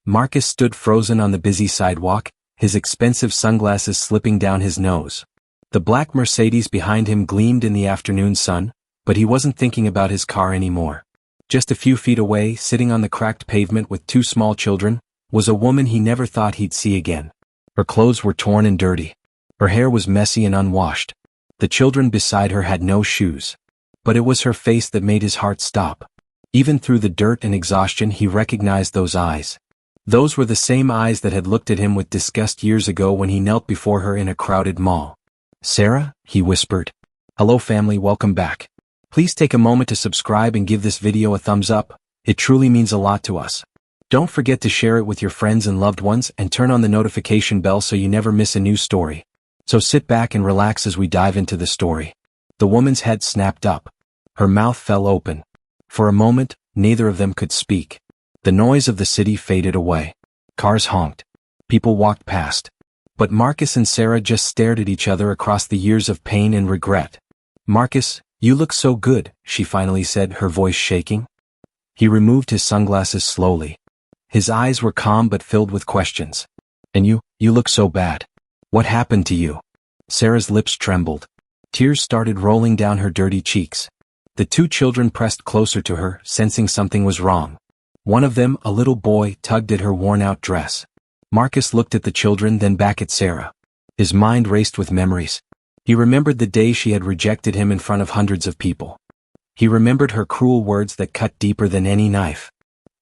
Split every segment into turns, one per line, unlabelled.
Marcus stood frozen on the busy sidewalk, his expensive sunglasses slipping down his nose. The black Mercedes behind him gleamed in the afternoon sun, but he wasn't thinking about his car anymore. Just a few feet away, sitting on the cracked pavement with two small children, was a woman he never thought he'd see again. Her clothes were torn and dirty. Her hair was messy and unwashed. The children beside her had no shoes. But it was her face that made his heart stop. Even through the dirt and exhaustion, he recognized those eyes. Those were the same eyes that had looked at him with disgust years ago when he knelt before her in a crowded mall. "Sarah?" he whispered. "Hello family, welcome back. Please take a moment to subscribe and give this video a thumbs up. It truly means a lot to us. Don't forget to share it with your friends and loved ones and turn on the notification bell so you never miss a new story." So sit back and relax as we dive into the story. The woman's head snapped up. Her mouth fell open. For a moment, neither of them could speak. The noise of the city faded away. Cars honked. People walked past. But Marcus and Sarah just stared at each other across the years of pain and regret. "Marcus, you look so good," she finally said, her voice shaking. He removed his sunglasses slowly. His eyes were calm but filled with questions. "And you look so bad. What happened to you?" Sarah's lips trembled. Tears started rolling down her dirty cheeks. The two children pressed closer to her, sensing something was wrong. One of them, a little boy, tugged at her worn-out dress. Marcus looked at the children, then back at Sarah. His mind raced with memories. He remembered the day she had rejected him in front of hundreds of people. He remembered her cruel words that cut deeper than any knife.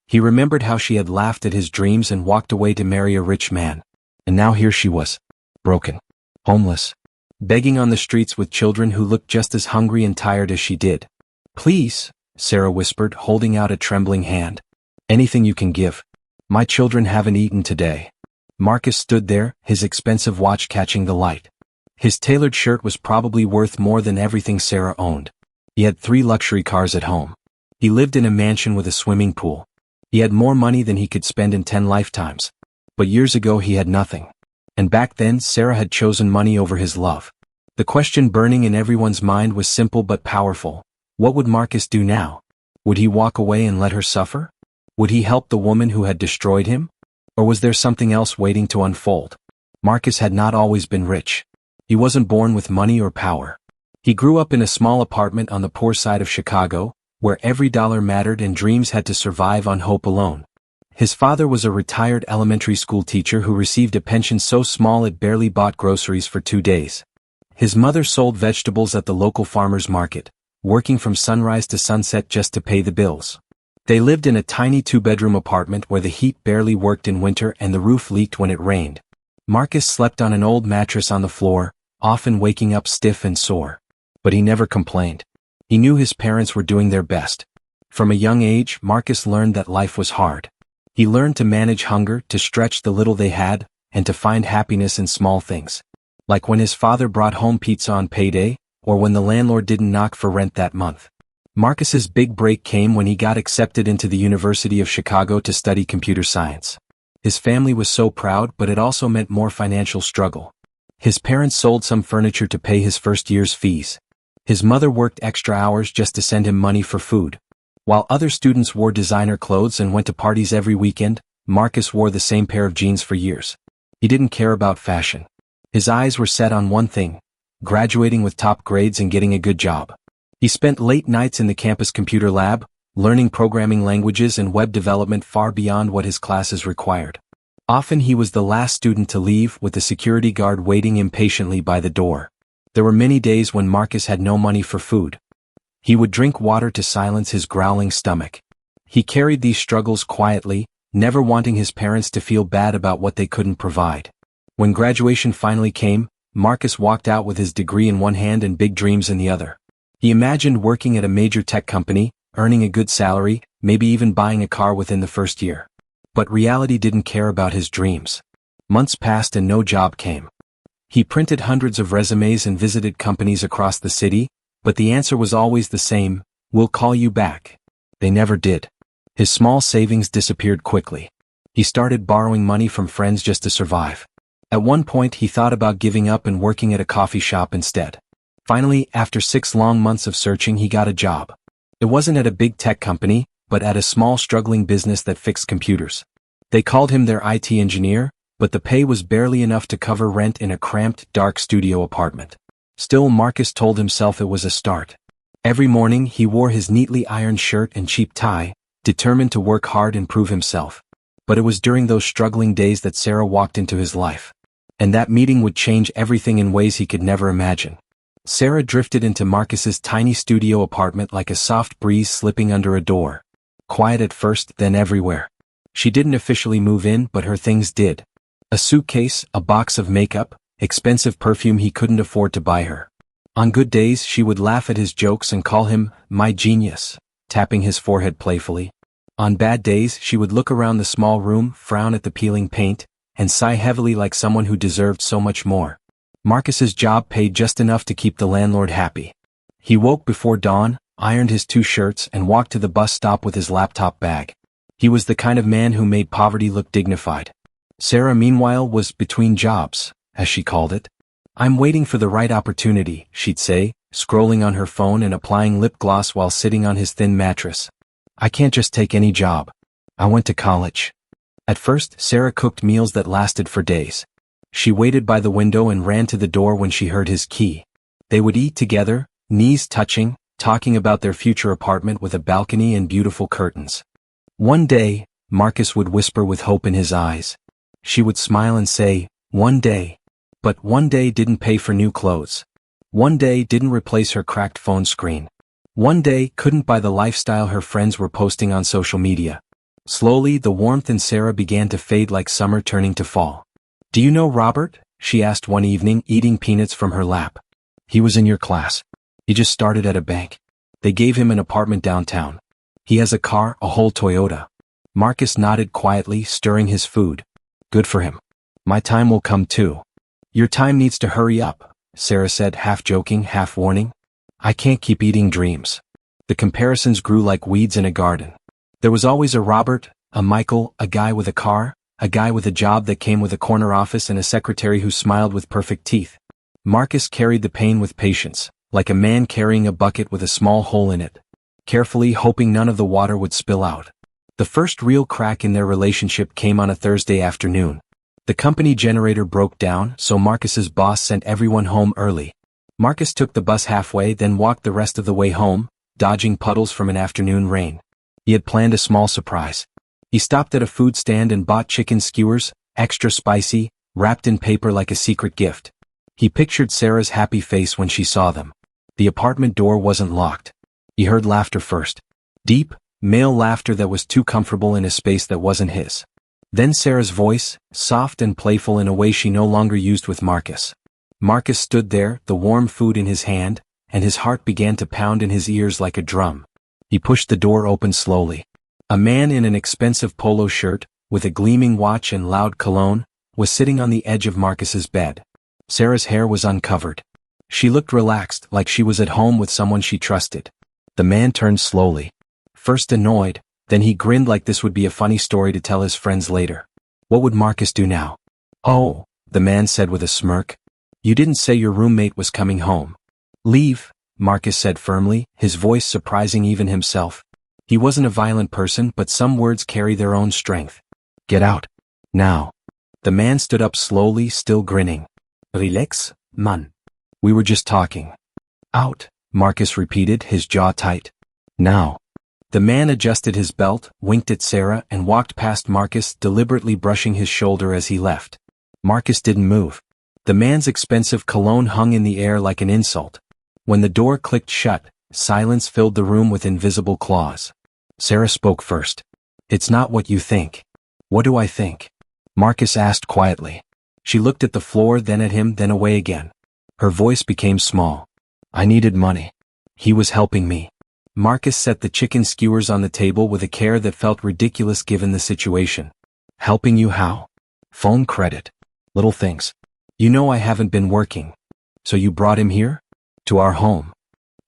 He remembered how she had laughed at his dreams and walked away to marry a rich man. And now here she was, broken, homeless, begging on the streets with children who looked just as hungry and tired as she did. "Please," Sarah whispered, holding out a trembling hand. "Anything you can give. My children haven't eaten today." Marcus stood there, his expensive watch catching the light. His tailored shirt was probably worth more than everything Sarah owned. He had 3 luxury cars at home. He lived in a mansion with a swimming pool. He had more money than he could spend in 10 lifetimes. But years ago he had nothing. And back then Sarah had chosen money over his love. The question burning in everyone's mind was simple but powerful. What would Marcus do now? Would he walk away and let her suffer? Would he help the woman who had destroyed him? Or was there something else waiting to unfold? Marcus had not always been rich. He wasn't born with money or power. He grew up in a small apartment on the poor side of Chicago, where every dollar mattered and dreams had to survive on hope alone. His father was a retired elementary school teacher who received a pension so small it barely bought groceries for 2 days. His mother sold vegetables at the local farmer's market, working from sunrise to sunset just to pay the bills. They lived in a tiny 2-bedroom apartment where the heat barely worked in winter and the roof leaked when it rained. Marcus slept on an old mattress on the floor, often waking up stiff and sore. But he never complained. He knew his parents were doing their best. From a young age, Marcus learned that life was hard. He learned to manage hunger, to stretch the little they had, and to find happiness in small things. Like when his father brought home pizza on payday, or when the landlord didn't knock for rent that month. Marcus's big break came when he got accepted into the University of Chicago to study computer science. His family was so proud, but it also meant more financial struggle. His parents sold some furniture to pay his first year's fees. His mother worked extra hours just to send him money for food. While other students wore designer clothes and went to parties every weekend, Marcus wore the same pair of jeans for years. He didn't care about fashion. His eyes were set on one thing: graduating with top grades and getting a good job. He spent late nights in the campus computer lab, learning programming languages and web development far beyond what his classes required. Often he was the last student to leave, with the security guard waiting impatiently by the door. There were many days when Marcus had no money for food. He would drink water to silence his growling stomach. He carried these struggles quietly, never wanting his parents to feel bad about what they couldn't provide. When graduation finally came, Marcus walked out with his degree in one hand and big dreams in the other. He imagined working at a major tech company, earning a good salary, maybe even buying a car within the first year. But reality didn't care about his dreams. Months passed and no job came. He printed hundreds of resumes and visited companies across the city, but the answer was always the same: "We'll call you back." They never did. His small savings disappeared quickly. He started borrowing money from friends just to survive. At one point he thought about giving up and working at a coffee shop instead. Finally, after 6 long months of searching, he got a job. It wasn't at a big tech company, but at a small struggling business that fixed computers. They called him their IT engineer, but the pay was barely enough to cover rent in a cramped, dark studio apartment. Still, Marcus told himself it was a start. Every morning he wore his neatly ironed shirt and cheap tie, determined to work hard and prove himself. But it was during those struggling days that Sarah walked into his life. And that meeting would change everything in ways he could never imagine. Sarah drifted into Marcus's tiny studio apartment like a soft breeze slipping under a door. Quiet at first, then everywhere. She didn't officially move in, but her things did. A suitcase, a box of makeup, expensive perfume he couldn't afford to buy her. On good days she would laugh at his jokes and call him, "my genius," tapping his forehead playfully. On bad days she would look around the small room, frown at the peeling paint, and sigh heavily like someone who deserved so much more. Marcus's job paid just enough to keep the landlord happy. He woke before dawn, ironed his 2 shirts and walked to the bus stop with his laptop bag. He was the kind of man who made poverty look dignified. Sarah, meanwhile, was between jobs, as she called it. "I'm waiting for the right opportunity," she'd say, scrolling on her phone and applying lip gloss while sitting on his thin mattress. "I can't just take any job. I went to college." At first, Sarah cooked meals that lasted for days. She waited by the window and ran to the door when she heard his key. They would eat together, knees touching, talking about their future apartment with a balcony and beautiful curtains. One day, Marcus would whisper with hope in his eyes. She would smile and say, "One day." But one day didn't pay for new clothes. One day didn't replace her cracked phone screen. One day couldn't buy the lifestyle her friends were posting on social media. Slowly, the warmth in Sarah began to fade like summer turning to fall. "Do you know Robert?" she asked one evening, eating peanuts from her lap. "He was in your class. He just started at a bank. They gave him an apartment downtown. He has a car, a whole Toyota." Marcus nodded quietly, stirring his food. "Good for him. My time will come too." "Your time needs to hurry up," Sarah said, half joking, half warning. "I can't keep eating dreams." The comparisons grew like weeds in a garden. There was always a Robert, a Michael, a guy with a car, a guy with a job that came with a corner office and a secretary who smiled with perfect teeth. Marcus carried the pain with patience, like a man carrying a bucket with a small hole in it, carefully hoping none of the water would spill out. The first real crack in their relationship came on a Thursday afternoon. The company generator broke down, so Marcus's boss sent everyone home early. Marcus took the bus halfway, then walked the rest of the way home, dodging puddles from an afternoon rain. He had planned a small surprise. He stopped at a food stand and bought chicken skewers, extra spicy, wrapped in paper like a secret gift. He pictured Sarah's happy face when she saw them. The apartment door wasn't locked. He heard laughter first. Deep, male laughter that was too comfortable in a space that wasn't his. Then Sarah's voice, soft and playful in a way she no longer used with Marcus. Marcus stood there, the warm food in his hand, and his heart began to pound in his ears like a drum. He pushed the door open slowly. A man in an expensive polo shirt, with a gleaming watch and loud cologne, was sitting on the edge of Marcus's bed. Sarah's hair was uncovered. She looked relaxed, like she was at home with someone she trusted. The man turned slowly. First annoyed, then he grinned like this would be a funny story to tell his friends later. What would Marcus do now? "Oh," the man said with a smirk. "You didn't say your roommate was coming home." "Leave," Marcus said firmly, his voice surprising even himself. He wasn't a violent person, but some words carry their own strength. "Get out. Now." The man stood up slowly, still grinning. "Relax, man. We were just talking." "Out," Marcus repeated, his jaw tight. "Now." The man adjusted his belt, winked at Sarah, and walked past Marcus, deliberately brushing his shoulder as he left. Marcus didn't move. The man's expensive cologne hung in the air like an insult. When the door clicked shut, silence filled the room with invisible claws. Sarah spoke first. "It's not what you think." "What do I think?" Marcus asked quietly. She looked at the floor, then at him, then away again. Her voice became small. "I needed money. He was helping me." Marcus set the chicken skewers on the table with a care that felt ridiculous given the situation. "Helping you how?" "Phone credit. Little things. You know I haven't been working. So you brought him here? To our home.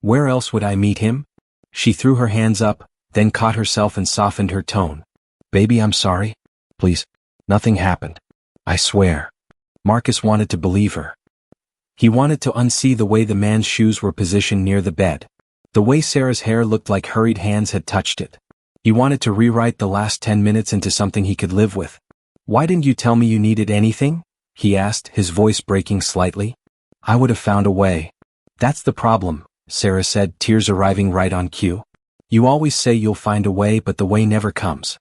Where else would I meet him?" She threw her hands up, then caught herself and softened her tone. "Baby, I'm sorry. Please. Nothing happened. I swear." Marcus wanted to believe her. He wanted to unsee the way the man's shoes were positioned near the bed. The way Sarah's hair looked like hurried hands had touched it. He wanted to rewrite the last 10 minutes into something he could live with. "Why didn't you tell me you needed anything?" he asked, his voice breaking slightly. "I would have found a way." "That's the problem," Sarah said, tears arriving right on cue. "You always say you'll find a way, but the way never comes.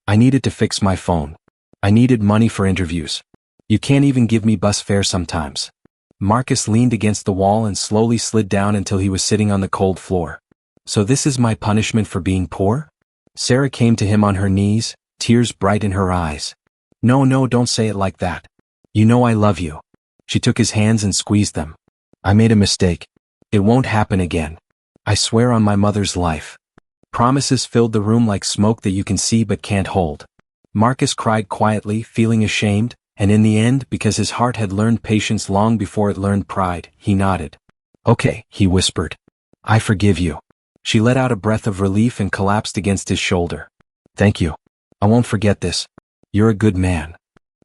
I needed to fix my phone. I needed money for interviews. You can't even give me bus fare sometimes." Marcus leaned against the wall and slowly slid down until he was sitting on the cold floor. "So this is my punishment for being poor?" Sarah came to him on her knees, tears bright in her eyes. No, don't say it like that. You know I love you." She took his hands and squeezed them. "I made a mistake. It won't happen again. I swear on my mother's life." Promises filled the room like smoke that you can see but can't hold. Marcus cried quietly, feeling ashamed, and in the end, because his heart had learned patience long before it learned pride, he nodded. "Okay," he whispered. "I forgive you." She let out a breath of relief and collapsed against his shoulder. "Thank you. I won't forget this. You're a good man."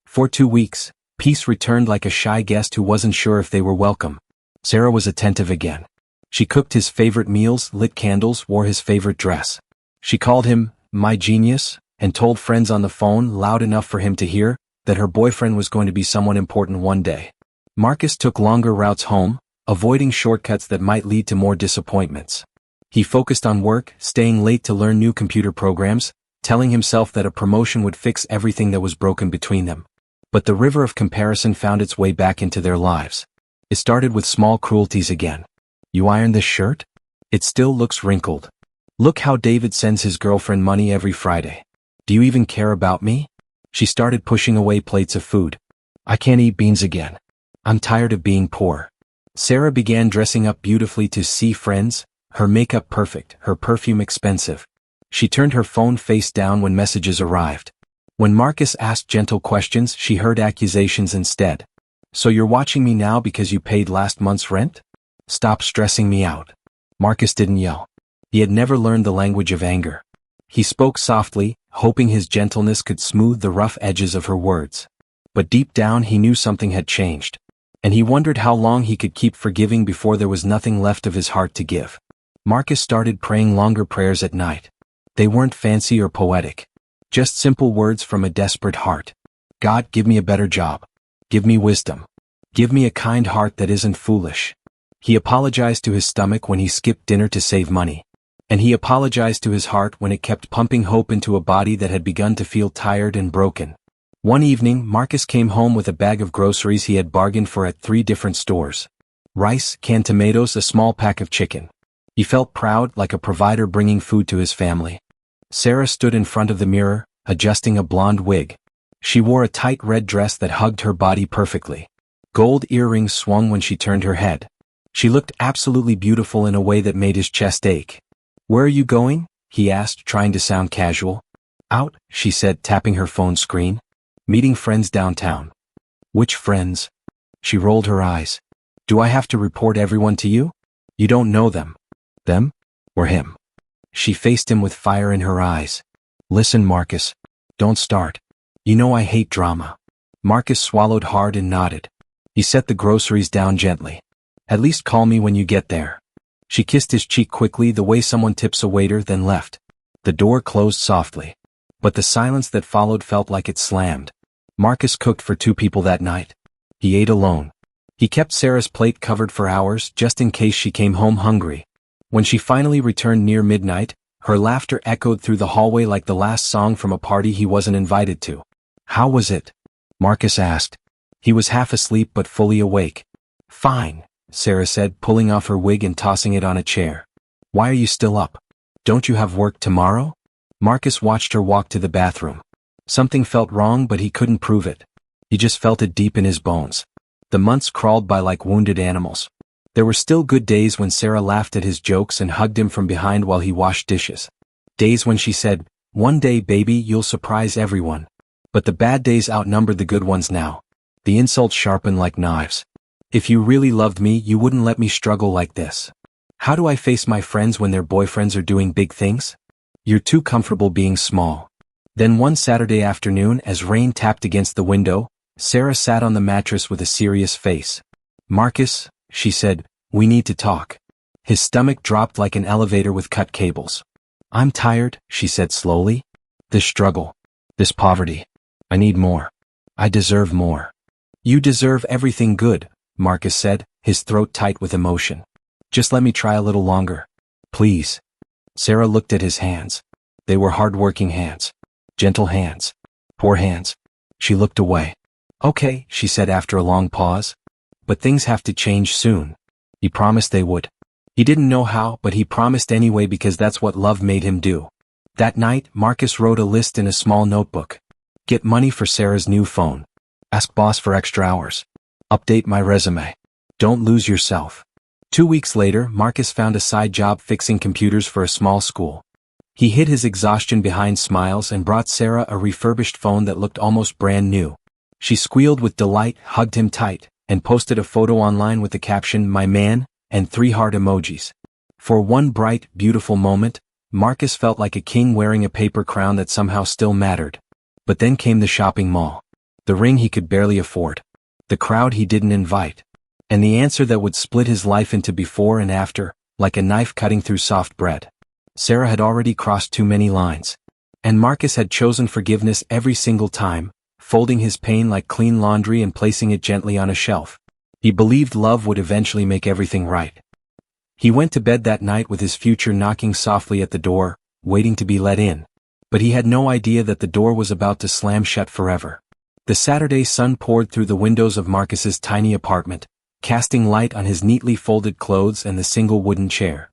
For 2 weeks, peace returned like a shy guest who wasn't sure if they were welcome. Sarah was attentive again. She cooked his favorite meals, lit candles, wore his favorite dress. She called him, "my genius," and told friends on the phone, loud enough for him to hear, that her boyfriend was going to be someone important one day. Marcus took longer routes home, avoiding shortcuts that might lead to more disappointments. He focused on work, staying late to learn new computer programs, telling himself that a promotion would fix everything that was broken between them. But the river of comparison found its way back into their lives. It started with small cruelties again. "You ironed this shirt? It still looks wrinkled. Look how David sends his girlfriend money every Friday. Do you even care about me?" She started pushing away plates of food. "I can't eat beans again. I'm tired of being poor." Sarah began dressing up beautifully to see friends, her makeup perfect, her perfume expensive. She turned her phone face down when messages arrived. When Marcus asked gentle questions, she heard accusations instead. "So you're watching me now because you paid last month's rent? Stop stressing me out." Marcus didn't yell. He had never learned the language of anger. He spoke softly, hoping his gentleness could smooth the rough edges of her words. But deep down he knew something had changed. And he wondered how long he could keep forgiving before there was nothing left of his heart to give. Marcus started praying longer prayers at night. They weren't fancy or poetic. Just simple words from a desperate heart. "God, give me a better job. Give me wisdom. Give me a kind heart that isn't foolish." He apologized to his stomach when he skipped dinner to save money. And he apologized to his heart when it kept pumping hope into a body that had begun to feel tired and broken. One evening, Marcus came home with a bag of groceries he had bargained for at 3 different stores. Rice, canned tomatoes, a small pack of chicken. He felt proud, like a provider bringing food to his family. Sarah stood in front of the mirror, adjusting a blonde wig. She wore a tight red dress that hugged her body perfectly. Gold earrings swung when she turned her head. She looked absolutely beautiful in a way that made his chest ache. "Where are you going?" he asked, trying to sound casual. "Out," she said, tapping her phone screen. "Meeting friends downtown." "Which friends?" She rolled her eyes. "Do I have to report everyone to you? You don't know them." "Them? Or him?" She faced him with fire in her eyes. "Listen, Marcus. Don't start. You know I hate drama." Marcus swallowed hard and nodded. He set the groceries down gently. "At least call me when you get there." She kissed his cheek quickly, the way someone tips a waiter, then left. The door closed softly. But the silence that followed felt like it slammed. Marcus cooked for 2 people that night. He ate alone. He kept Sarah's plate covered for hours, just in case she came home hungry. When she finally returned near midnight, her laughter echoed through the hallway like the last song from a party he wasn't invited to. "How was it?" Marcus asked. He was half asleep but fully awake. "Fine," Sarah said, pulling off her wig and tossing it on a chair. "Why are you still up? Don't you have work tomorrow?" Marcus watched her walk to the bathroom. Something felt wrong, but he couldn't prove it. He just felt it deep in his bones. The months crawled by like wounded animals. There were still good days when Sarah laughed at his jokes and hugged him from behind while he washed dishes. Days when she said, "One day, baby, you'll surprise everyone." But the bad days outnumbered the good ones now. The insults sharpened like knives. "If you really loved me, you wouldn't let me struggle like this. How do I face my friends when their boyfriends are doing big things? You're too comfortable being small." Then one Saturday afternoon, as rain tapped against the window, Sarah sat on the mattress with a serious face. "Marcus," she said, "we need to talk." His stomach dropped like an elevator with cut cables. I'm tired, she said slowly. This struggle. This poverty. I need more. I deserve more. You deserve everything good, Marcus said, his throat tight with emotion. Just let me try a little longer. Please. Sarah looked at his hands. They were hard-working hands. Gentle hands. Poor hands. She looked away. Okay, she said after a long pause. But things have to change soon. He promised they would. He didn't know how, but he promised anyway because that's what love made him do. That night, Marcus wrote a list in a small notebook. Get money for Sarah's new phone. Ask boss for extra hours. Update my resume. Don't lose yourself. 2 weeks later, Marcus found a side job fixing computers for a small school. He hid his exhaustion behind smiles and brought Sarah a refurbished phone that looked almost brand new. She squealed with delight, hugged him tight, and posted a photo online with the caption, "My man," and 3 heart emojis. For one bright, beautiful moment, Marcus felt like a king wearing a paper crown that somehow still mattered. But then came the shopping mall. The ring he could barely afford. The crowd he didn't invite. And the answer that would split his life into before and after, like a knife cutting through soft bread. Sarah had already crossed too many lines. And Marcus had chosen forgiveness every single time, folding his pain like clean laundry and placing it gently on a shelf. He believed love would eventually make everything right. He went to bed that night with his future knocking softly at the door, waiting to be let in. But he had no idea that the door was about to slam shut forever. The Saturday sun poured through the windows of Marcus's tiny apartment, casting light on his neatly folded clothes and the single wooden chair.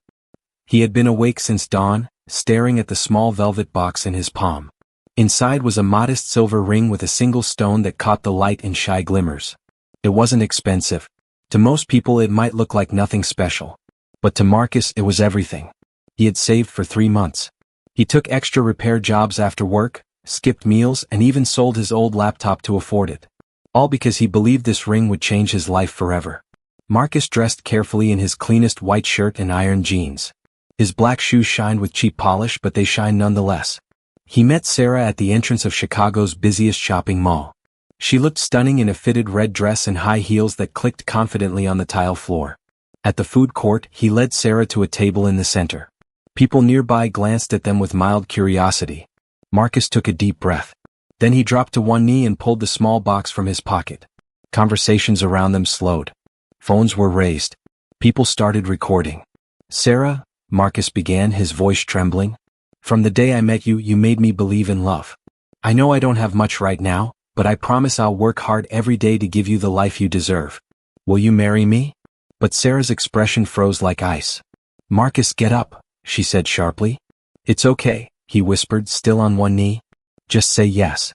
He had been awake since dawn, staring at the small velvet box in his palm. Inside was a modest silver ring with a single stone that caught the light in shy glimmers. It wasn't expensive. To most people it might look like nothing special. But to Marcus it was everything. He had saved for 3 months. He took extra repair jobs after work, skipped meals, and even sold his old laptop to afford it. All because he believed this ring would change his life forever. Marcus dressed carefully in his cleanest white shirt and ironed jeans. His black shoes shined with cheap polish, but they shined nonetheless. He met Sarah at the entrance of Chicago's busiest shopping mall. She looked stunning in a fitted red dress and high heels that clicked confidently on the tile floor. At the food court, he led Sarah to a table in the center. People nearby glanced at them with mild curiosity. Marcus took a deep breath. Then he dropped to one knee and pulled the small box from his pocket. Conversations around them slowed. Phones were raised. People started recording. "Sarah," Marcus began, his voice trembling. "From the day I met you, you made me believe in love. I know I don't have much right now, but I promise I'll work hard every day to give you the life you deserve. Will you marry me?" But Sarah's expression froze like ice. "Marcus, get up," she said sharply. "It's okay," he whispered, still on one knee. "Just say yes."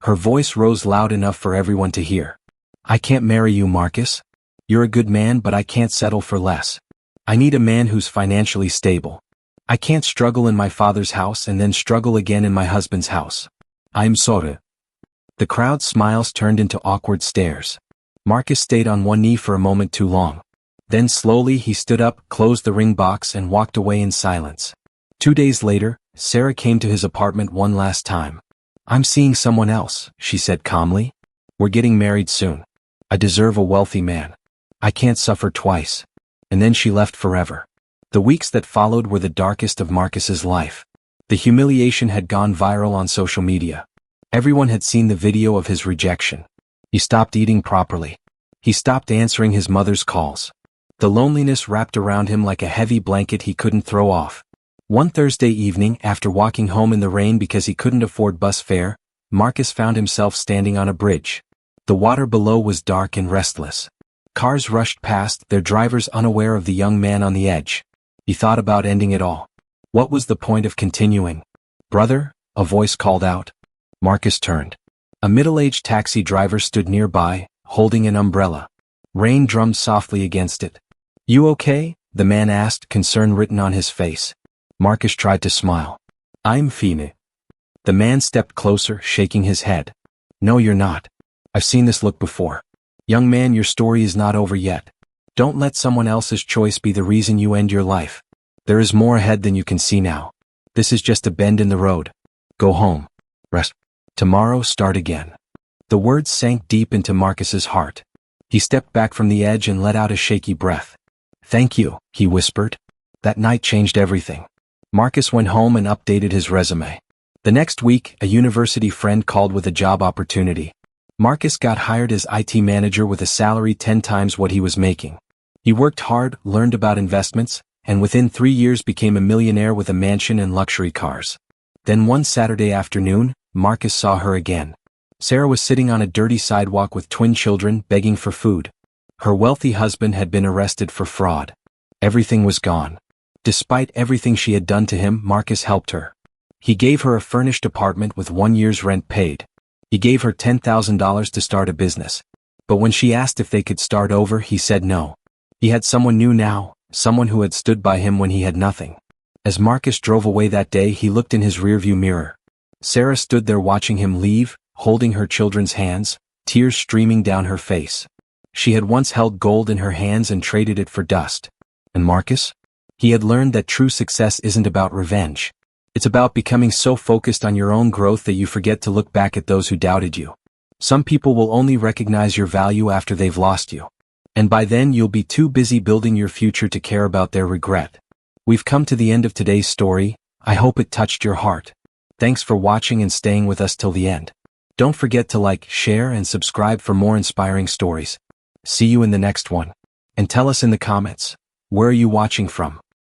Her voice rose loud enough for everyone to hear. "I can't marry you, Marcus. You're a good man, but I can't settle for less. I need a man who's financially stable. I can't struggle in my father's house and then struggle again in my husband's house. I'm sorry." The crowd's smiles turned into awkward stares. Marcus stayed on one knee for a moment too long. Then slowly he stood up, closed the ring box, and walked away in silence. 2 days later, Sarah came to his apartment one last time. "I'm seeing someone else," she said calmly. "We're getting married soon. I deserve a wealthy man. I can't suffer twice." And then she left forever. The weeks that followed were the darkest of Marcus's life. The humiliation had gone viral on social media. Everyone had seen the video of his rejection. He stopped eating properly. He stopped answering his mother's calls. The loneliness wrapped around him like a heavy blanket he couldn't throw off. One Thursday evening, after walking home in the rain because he couldn't afford bus fare, Marcus found himself standing on a bridge. The water below was dark and restless. Cars rushed past, their drivers unaware of the young man on the edge. He thought about ending it all. What was the point of continuing? "Brother," a voice called out. Marcus turned. A middle-aged taxi driver stood nearby, holding an umbrella. Rain drummed softly against it. "You okay?" the man asked, concern written on his face. Marcus tried to smile. "I'm fine." The man stepped closer, shaking his head. "No, you're not. I've seen this look before. Young man, your story is not over yet. Don't let someone else's choice be the reason you end your life. There is more ahead than you can see now. This is just a bend in the road. Go home. Rest. Tomorrow, start again." The words sank deep into Marcus's heart. He stepped back from the edge and let out a shaky breath. "Thank you," he whispered. "That night changed everything. Marcus went home and updated his resume. The next week, a university friend called with a job opportunity. Marcus got hired as IT manager with a salary 10 times what he was making. He worked hard, learned about investments, and within 3 years became a millionaire with a mansion and luxury cars. Then one Saturday afternoon, Marcus saw her again. Sarah was sitting on a dirty sidewalk with twin children, begging for food. Her wealthy husband had been arrested for fraud. Everything was gone. Despite everything she had done to him, Marcus helped her. He gave her a furnished apartment with 1 year's rent paid. He gave her $10,000 to start a business. But when she asked if they could start over, he said no. He had someone new now, someone who had stood by him when he had nothing. As Marcus drove away that day, he looked in his rearview mirror. Sarah stood there watching him leave, holding her children's hands, tears streaming down her face. She had once held gold in her hands and traded it for dust. And Marcus? He had learned that true success isn't about revenge. It's about becoming so focused on your own growth that you forget to look back at those who doubted you. Some people will only recognize your value after they've lost you. And by then you'll be too busy building your future to care about their regret. We've come to the end of today's story. I hope it touched your heart. Thanks for watching and staying with us till the end. Don't forget to like, share, and subscribe for more inspiring stories. See you in the next one. And tell us in the comments, where are you watching from?